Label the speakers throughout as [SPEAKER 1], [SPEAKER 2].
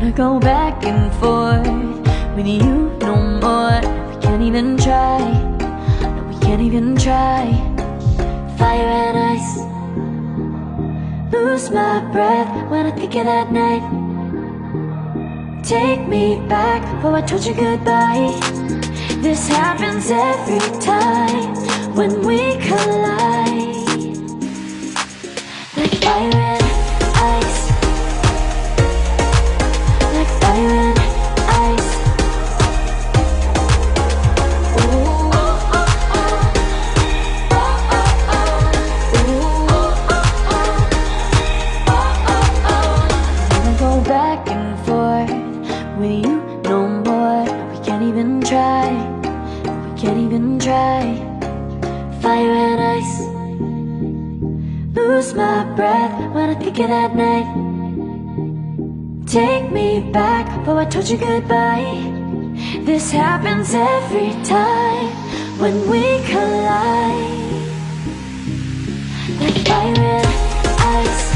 [SPEAKER 1] wanna go back and forth with you no more. We can't even try, no, we can't even try. Fire and ice, lose my breath when I think of that night. Take me back, oh I told you goodbye. This happens every time when we collide. Like fire and ice, like fire and ice. Ooh, oh, oh, oh. Oh, oh, oh. Ooh, oh, oh, oh. Oh, oh, oh. I wanna go back and forth with you no more. We can't even try, we can't even try. Fire and ice, lose my breath when I think of that night. Take me back, oh I told you goodbye. This happens every time when we collide. Like fire and ice.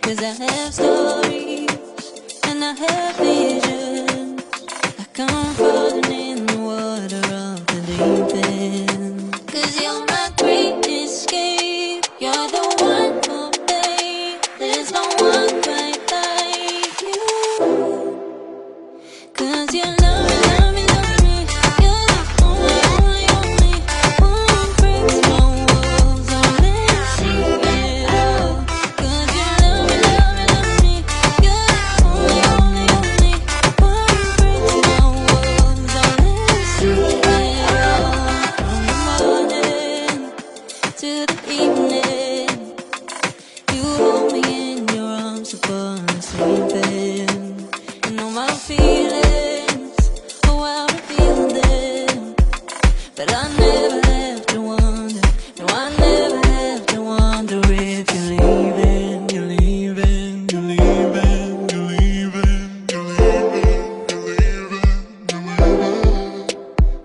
[SPEAKER 2] Cause I have stories and I have visions. Like I'm falling in the water of the deep end. Cause you're my great escape. You're the one for me. There's no one quite like you. Cause you love me, love me, love me. You're the only, only, only one breaks my walls. I'll let see it all. Cause you love me, love me, love me. You're the only, only, only one breaks my walls. I'll let see it all. From the morning to the evening, you hold me in your arms upon sleeping. And all my feelings, oh how I feel them. But I never have to wonder, no I never have to wonder if you're leaving, you're leaving, you're leaving, you're leaving, you're leaving, you're leaving, you're leaving.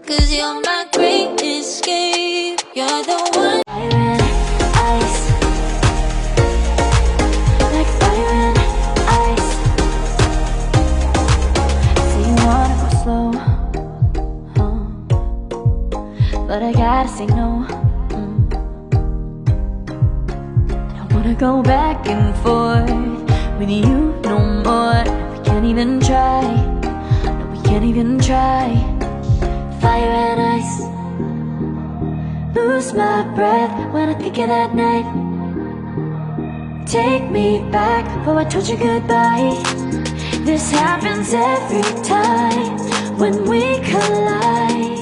[SPEAKER 2] Cause you're my great escape, you're the one.
[SPEAKER 1] Fire and ice, like fire and ice. Say you wanna go slow, but I gotta say no. I don't wanna go back and forth with you no more. We can't even try, no, we can't even try. Fire and ice, lose my breath when I think of that night. Take me back, oh I told you goodbye. This happens every time when we collide.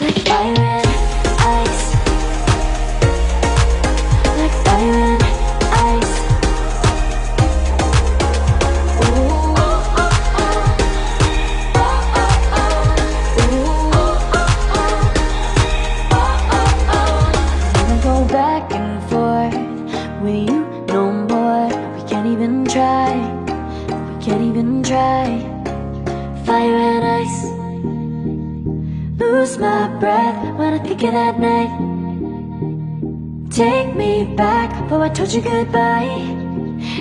[SPEAKER 1] Like fire and ice, like fire and ice. Ooh, oh, oh, oh. Oh, oh, oh. Ooh, oh, oh, oh. Oh, oh, oh. I wanna go back and forth with you no more. We can't even try, we can't even try. Fire and ice, lose my breath when I think of that night. Take me back, oh I told you goodbye.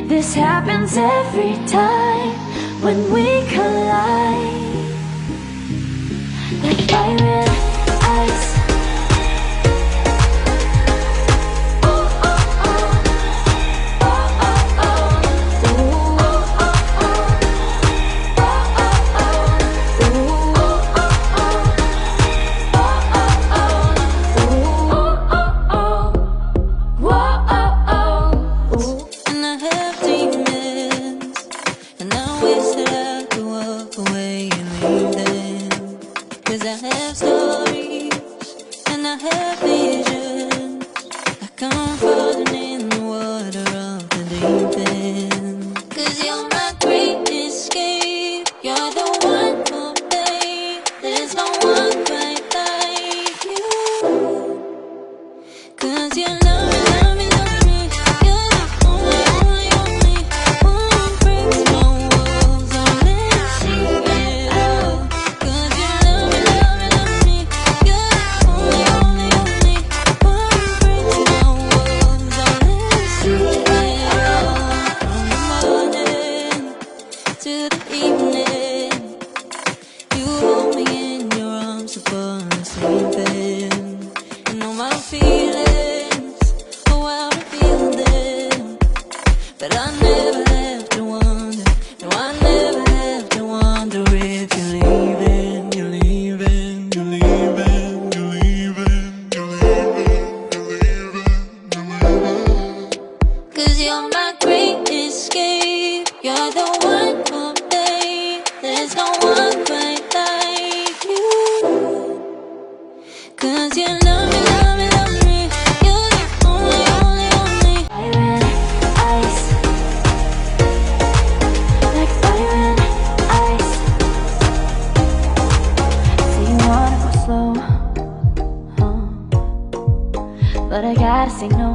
[SPEAKER 1] This happens every time when we collide. Like fire and ice. Oh, oh, oh. Oh, oh, oh. Ooh, oh, oh, oh. Oh, oh, oh. Ooh, oh, oh, oh. Oh, oh, oh. Ooh, oh, oh, oh. Whoa, oh, oh. Ooh.
[SPEAKER 2] And I have demons, and I wish that I could walk away and leave them. Cause I have stories, and I have visions. Like I'm falling in the water of the deep end. Cause you're my great escape, you're the one for to the evening. You hold me in your arms so far sleeping. And all my feelings, oh how to feel them. But I never have to wonder, no I never have to wonder if you're leaving, you're leaving, you're leaving, you're leaving, you're leaving, you're leaving, you're leaving. 'Cause you're my great escape, you're the one for me. There's no one quite like you. 'Cause you love me, love me, love me. You're the only, only, only.
[SPEAKER 1] Fire and ice, like fire and ice. Say you wanna go slow, but I gotta say no.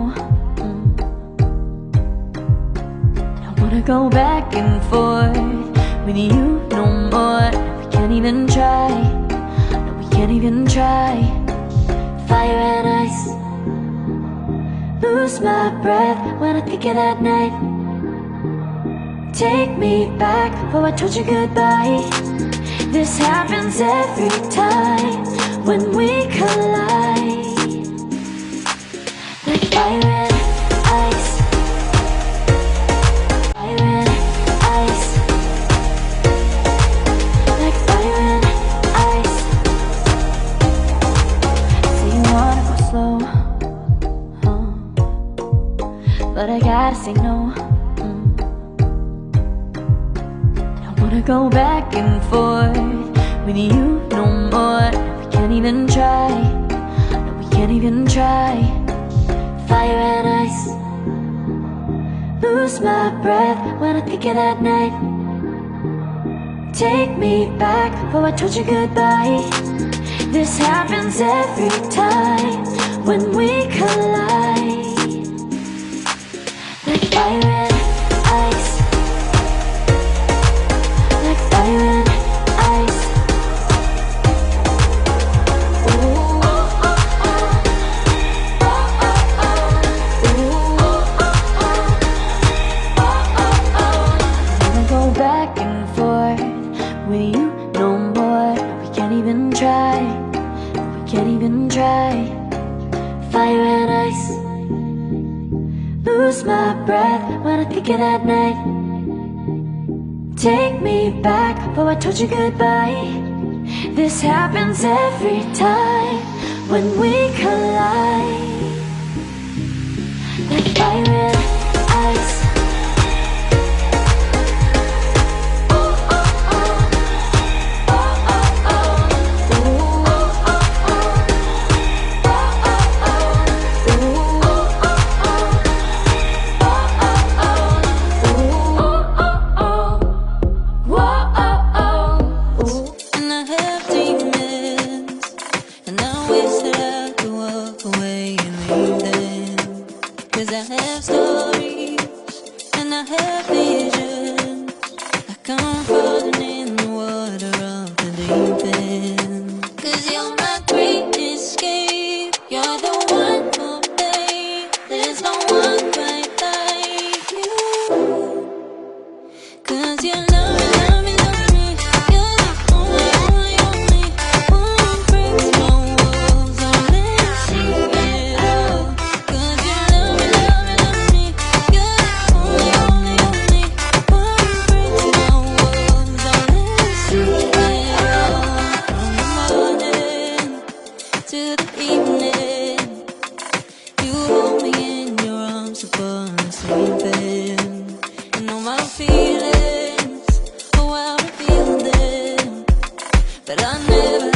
[SPEAKER 1] Don't wanna go back and forth with you no more. We can't even try, no we can't even try. Fire and ice, lose my breath when I think of that night. Take me back, oh I told you goodbye. This happens every time when we collide. Like fire and ice, fire and ice, like fire and ice. Say you wanna go slow, but I gotta say no. Don't wanna go back and forth with you no more. We can't even try, no we can't even try. Fire and ice, lose my breath when I think of that night. Take me back, oh I told you goodbye. This happens every time when we collide. Like fire and ice, like fire and ice. Ooh, oh, oh, oh. Oh, oh, oh. Ooh, oh, oh, oh. Oh, oh, oh. Never go back and forth with you no more. We can't even try, we can't even try. Fire and ice, lose my breath when I think of that night. Take me back, oh I told you goodbye. This happens every time when we collide. Like fire and ice. Oh, oh, oh. Oh, oh, oh. Ooh, oh, oh, oh. Oh, oh, oh. Ooh, oh, oh, oh.
[SPEAKER 2] And I have demons, and I wish that I could walk away and leave them. 'Cause I have stories, and I have visions, like I'm falling in the water of the deep end. 'Cause you're my great escape, you're the one for me. There's no one quite like you. 'Cause you love me, love me, love me. You're the only, only, only one breaks my walls. I'll let see it all. 'Cause you love me, love me, love me. You're the only, only, only one breaks my walls. I'll let see it all. From the morning to the evening, you hold me in your arms so far sleeping. And all my feelings, oh how to feel them. But I never